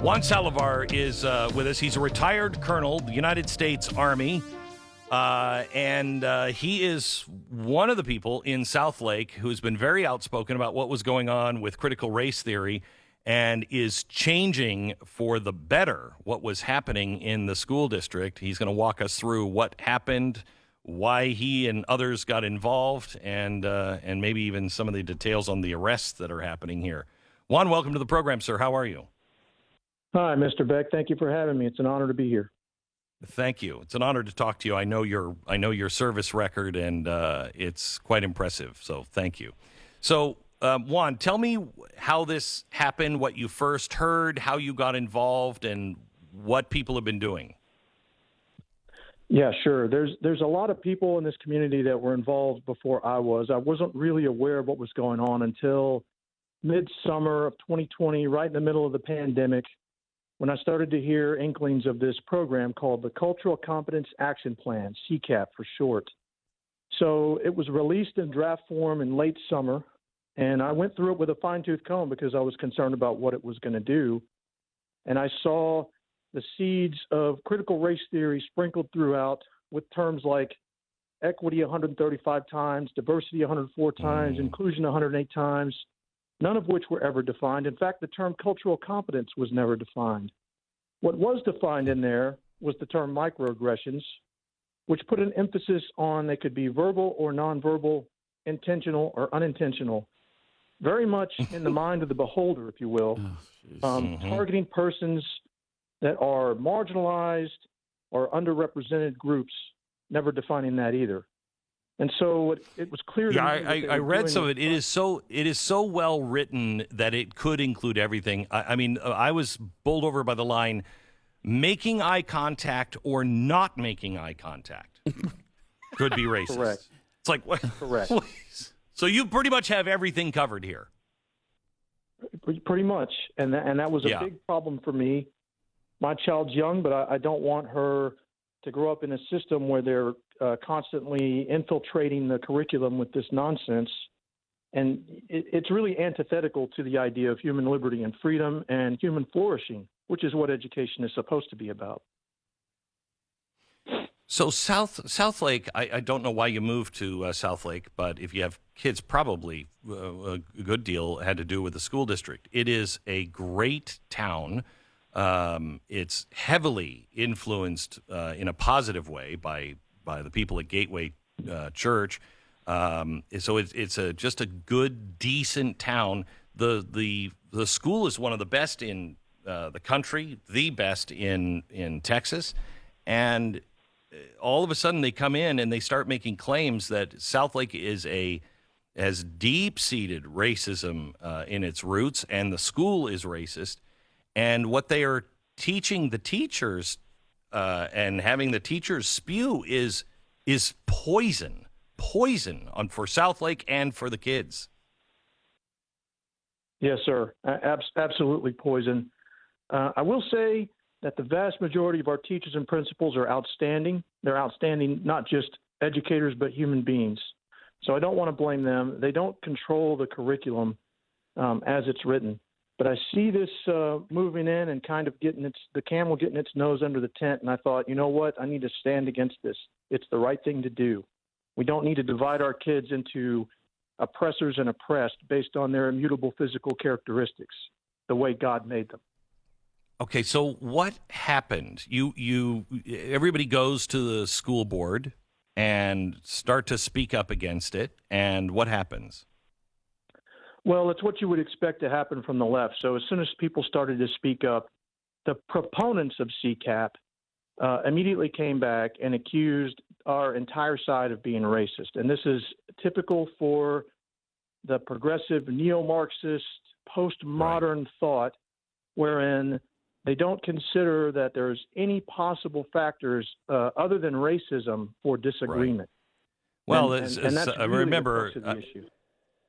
Juan Saldivar is with us. He's a retired colonel, the United States Army, and he is one of the people in Southlake who's been very outspoken about what was going on with critical race theory and is changing for the better what was happening in the school district. He's going to walk us through what happened, why he and others got involved, and maybe even some of the details on the arrests that are happening here. Juan, welcome to the program, sir. How are you? Hi, Mr. Beck. Thank you for having me. It's an honor to be here. Thank you. It's an honor to talk to you. I know your service record, and it's quite impressive. So thank you. So Juan, tell me how this happened, what you first heard, how you got involved, and what people have been doing. Yeah, sure. There's a lot of people in this community that were involved before I was. I wasn't really aware of what was going on until midsummer of 2020, right in the middle of the pandemic, when I started to hear inklings of this program called the Cultural Competence Action Plan, CCAP for short. So it was released in draft form in late summer, and I went through it with a fine-tooth comb because I was concerned about what it was going to do. And I saw the seeds of critical race theory sprinkled throughout with terms like equity 135 times, diversity 104 times, inclusion 108 times, none of which were ever defined. In fact, the term cultural competence was never defined. What was defined in there was the term microaggressions, which put an emphasis on they could be verbal or nonverbal, intentional or unintentional, very much in the mind of the beholder, if you will, targeting persons that are marginalized or underrepresented groups, never defining that either. And so it was clear to me. I read some of it. It is so well written that it could include everything. I mean, I was bowled over by the line, making eye contact or not making eye contact could be racist. Correct. It's like, what? Correct. So you pretty much have everything covered here. Pretty much. And that was a big problem for me. My child's young, but I don't want her to grow up in a system where they're constantly infiltrating the curriculum with this nonsense. And it's really antithetical to the idea of human liberty and freedom and human flourishing, which is what education is supposed to be about. So Southlake, I don't know why you moved to Southlake, but if you have kids, probably a good deal had to do with the school district. It is a great town. It's heavily influenced in a positive way by the people at Gateway Church. So it's just a good, decent town. The school is one of the best in the country, the best in Texas, and all of a sudden they come in and they start making claims that Southlake has deep-seated racism in its roots, and the school is racist. And what they are teaching the teachers and having the teachers spew is poison for Southlake and for the kids. Yes, sir. Absolutely poison. I will say that the vast majority of our teachers and principals are outstanding. They're outstanding, not just educators, but human beings. So I don't want to blame them. They don't control the curriculum as it's written. But I see this moving in and kind of the camel getting its nose under the tent. And I thought, you know what? I need to stand against this. It's the right thing to do. We don't need to divide our kids into oppressors and oppressed based on their immutable physical characteristics, the way God made them. Okay, so what happened? Everybody goes to the school board and start to speak up against it. And what happens? Well, it's what you would expect to happen from the left. So as soon as people started to speak up, the proponents of CCAP immediately came back and accused our entire side of being racist. And this is typical for the progressive neo-Marxist postmodern thought, wherein they don't consider that there's any possible factors other than racism for disagreement. Right. Well, and that's really remember, the issue.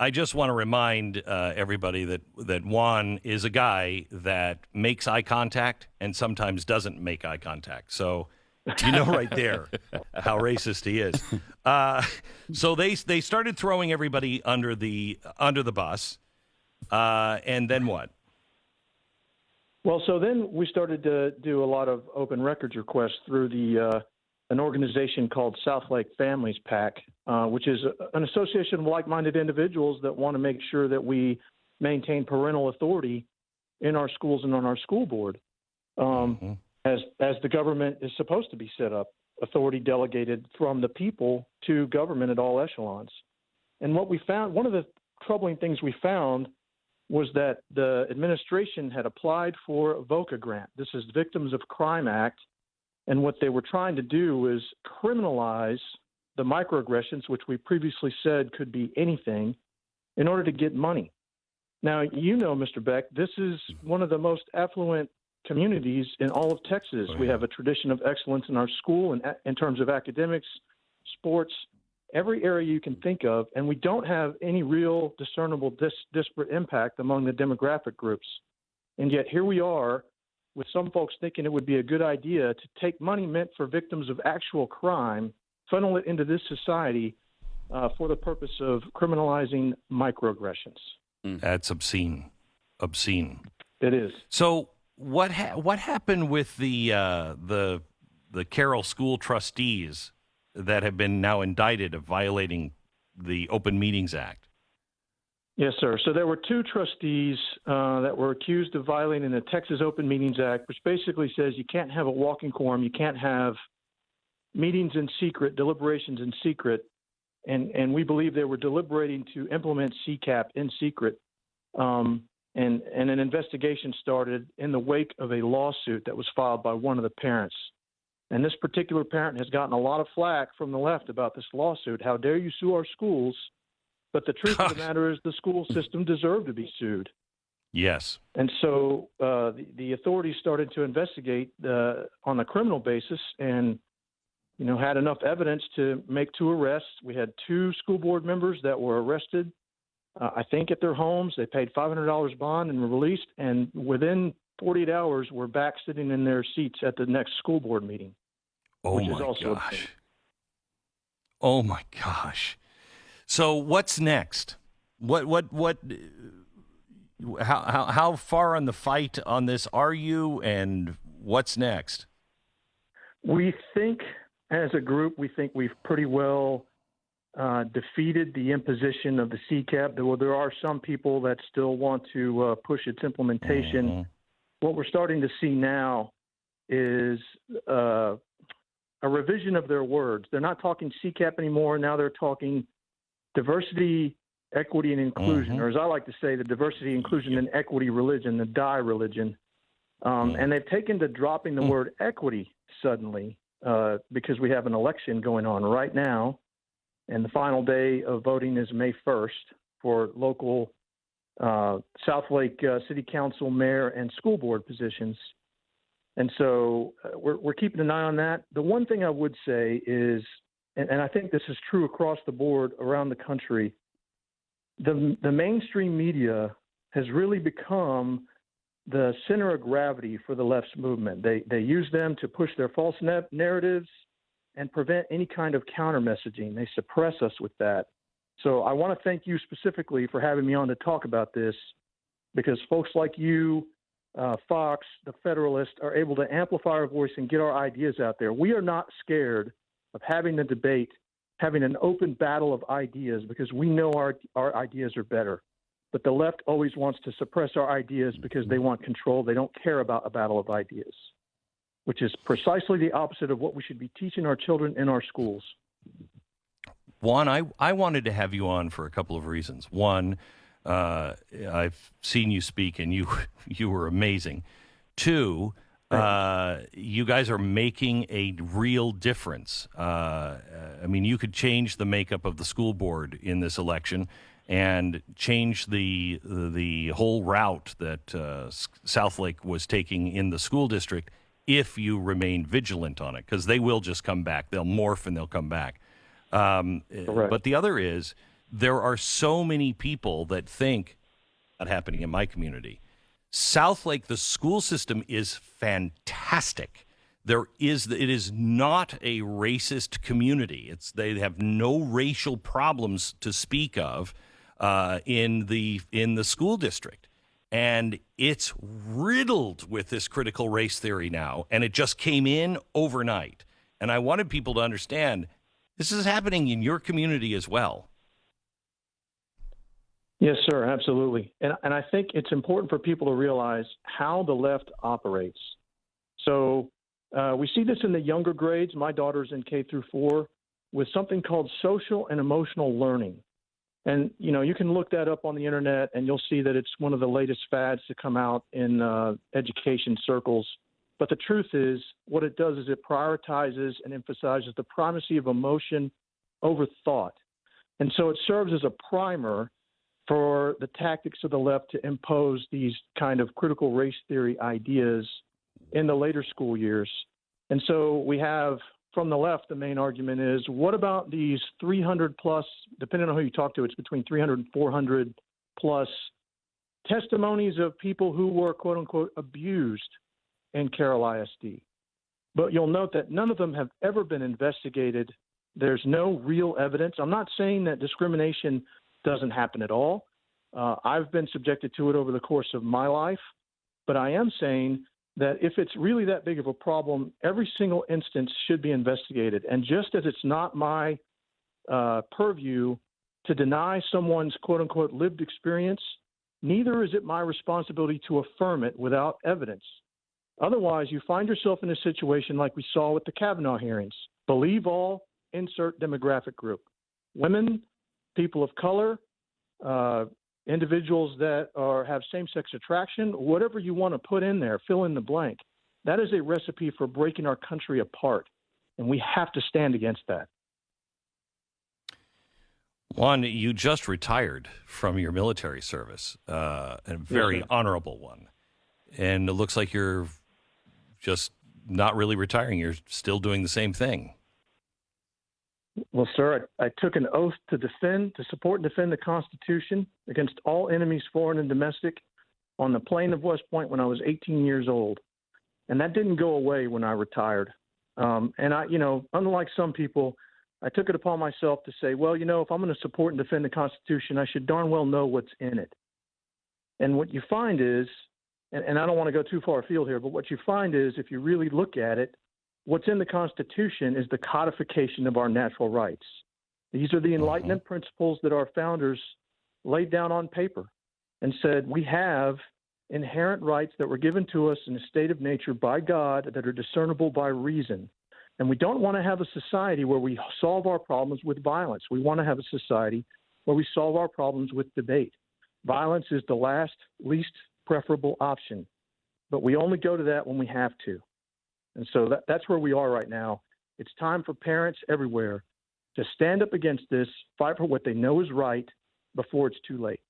I just want to remind everybody that Juan is a guy that makes eye contact and sometimes doesn't make eye contact. So you know right there how racist he is. So they started throwing everybody under the bus, and then what? Well, so then we started to do a lot of open records requests through an organization called Southlake Families PAC, which is an association of like-minded individuals that want to make sure that we maintain parental authority in our schools and on our school board, as the government is supposed to be set up, authority delegated from the people to government at all echelons. And what we found, one of the troubling things we found was that the administration had applied for a VOCA grant. This is Victims of Crime Act. And what they were trying to do was criminalize the microaggressions, which we previously said could be anything, in order to get money. Now, you know, Mr. Beck, this is one of the most affluent communities in all of Texas. We have a tradition of excellence in our school and in terms of academics, sports, every area you can think of, and we don't have any real discernible disparate impact among the demographic groups. And yet here we are with some folks thinking it would be a good idea to take money meant for victims of actual crime, funnel it into this society for the purpose of criminalizing microaggressions. That's obscene. Obscene. It is. So what happened with the Carroll school trustees that have been now indicted of violating the Open Meetings Act? Yes, sir. So there were two trustees that were accused of violating the Texas Open Meetings Act, which basically says you can't have a walking quorum, you can't have meetings in secret, deliberations in secret, and we believe they were deliberating to implement CCAP in secret. And an investigation started in the wake of a lawsuit that was filed by one of the parents. And this particular parent has gotten a lot of flack from the left about this lawsuit. How dare you sue our schools? But the truth of the matter is the school system deserved to be sued. Yes. And so the authorities started to investigate on a criminal basis and, you know, had enough evidence to make two arrests. We had two school board members that were arrested, I think at their homes. They paid $500 bond and were released. And within 48 hours, we're back sitting in their seats at the next school board meeting. Oh my gosh. Oh my gosh. So what's next? How far on the fight on this are you, and what's next? We think, as a group, we've pretty well defeated the imposition of the CCAP. There are some people that still want to push its implementation. What we're starting to see now is a revision of their words. They're not talking CCAP anymore. Now they're talking diversity, equity, and inclusion, or as I like to say, the diversity, inclusion, and equity religion, the DIE religion. And they've taken to dropping the word equity suddenly because we have an election going on right now, and the final day of voting is May 1st for local Southlake City Council, mayor, and school board positions. And so we're keeping an eye on that. The one thing I would say is, and I think this is true across the board around the country, the mainstream media has really become the center of gravity for the left's movement. They use them to push their false narratives and prevent any kind of counter messaging. They suppress us with that. So I want to thank you specifically for having me on to talk about this, because folks like you, Fox, the Federalist, are able to amplify our voice and get our ideas out there. We are not scared of having the debate, having an open battle of ideas, because we know our ideas are better. But the left always wants to suppress our ideas because they want control. They don't care about a battle of ideas, which is precisely the opposite of what we should be teaching our children in our schools. Juan, I wanted to have you on for a couple of reasons. One, I've seen you speak, and you were amazing. Two, you guys are making a real difference. I mean, you could change the makeup of the school board in this election and change the whole route that Southlake was taking in the school district if you remain vigilant on it, because they will just come back. They'll morph and they'll come back. But the other is, there are so many people that think that happening in my community. Southlake, the school system is fantastic. It is not a racist community. They have no racial problems to speak of in the school district. And it's riddled with this critical race theory now, and it just came in overnight. And I wanted people to understand this is happening in your community as well. Yes, sir, absolutely. And I think it's important for people to realize how the left operates. So we see this in the younger grades. My daughter's in K-4 with something called social and emotional learning. And, you can look that up on the internet and you'll see that it's one of the latest fads to come out in education circles. But the truth is, what it does is it prioritizes and emphasizes the primacy of emotion over thought. And so it serves as a primer for the tactics of the left to impose these kind of critical race theory ideas in the later school years. And so we have, from the left, the main argument is, what about these 300 plus, depending on who you talk to, it's between 300 and 400 plus testimonies of people who were, quote unquote, abused in Carroll ISD. But you'll note that none of them have ever been investigated. There's no real evidence. I'm not saying that discrimination doesn't happen at all. I've been subjected to it over the course of my life, but I am saying that if it's really that big of a problem, every single instance should be investigated. And just as it's not my purview to deny someone's quote-unquote lived experience, neither is it my responsibility to affirm it without evidence. Otherwise, you find yourself in a situation like we saw with the Kavanaugh hearings. Believe all, insert demographic group. Women, people of color, individuals that have same-sex attraction, whatever you want to put in there, fill in the blank. That is a recipe for breaking our country apart, and we have to stand against that. Juan, you just retired from your military service, a very honorable one. And it looks like you're just not really retiring. You're still doing the same thing. Well, sir, I took an oath to support and defend the Constitution against all enemies, foreign and domestic, on the plain of West Point when I was 18 years old. And that didn't go away when I retired. And I, unlike some people, I took it upon myself to say, well, if I'm going to support and defend the Constitution, I should darn well know what's in it. And what you find is, and I don't want to go too far afield here, but what you find is, if you really look at it, what's in the Constitution is the codification of our natural rights. These are the Enlightenment principles that our founders laid down on paper and said we have inherent rights that were given to us in a state of nature by God that are discernible by reason. And we don't want to have a society where we solve our problems with violence. We want to have a society where we solve our problems with debate. Violence is the least preferable option, but we only go to that when we have to. And so that's where we are right now. It's time for parents everywhere to stand up against this, fight for what they know is right before it's too late.